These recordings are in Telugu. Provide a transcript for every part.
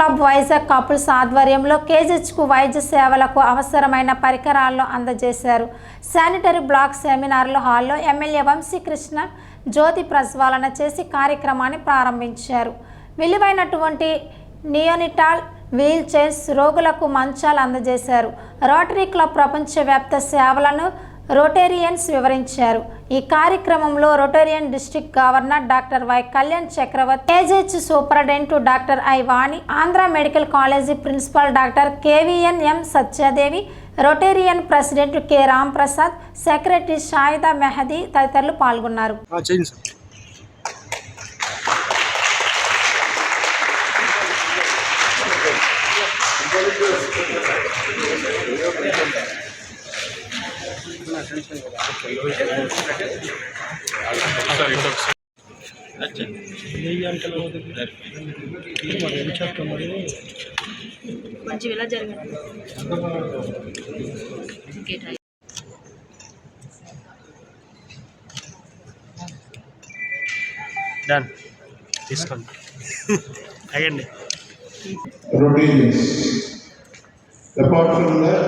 క్లబ్ వైజాగ్ కపుల్స్ ఆధ్వర్యంలో కేజీహెచ్కు వైద్య సేవలకు అవసరమైన పరికరాలను అందజేశారు. శానిటరీ బ్లాక్ సెమినార్ల హాల్లో ఎమ్మెల్యే వంశీకృష్ణ జ్యోతి ప్రజ్వాలన చేసి కార్యక్రమాన్ని ప్రారంభించారు. విలువైనటువంటి నియోనిటాల్ వీల్ చైర్స్, రోగులకు మంచాలు అందజేశారు. రోటరీ క్లబ్ ప్రపంచవ్యాప్త సేవలను రోటేరియన్స్ వివరించారు. ఈ కార్యక్రమంలో rotarian district governor doctor Y Kalyan Chakravarthy, KGH superintendent doctor I Vani, Andhra medical college principal doctor KVN M Satyadevi, rotarian president K Ram Prasad, secretary Shaida Mehdi తదితరులు పాల్గొన్నారు. Done. Discount. Again. Routines. Apart from that,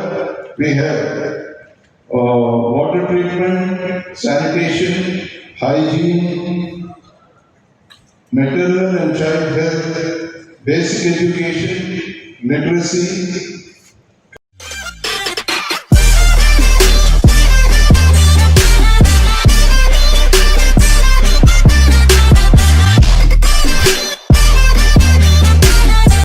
we have water treatment, sanitation, hygiene, maternal and child health, basic education, literacy,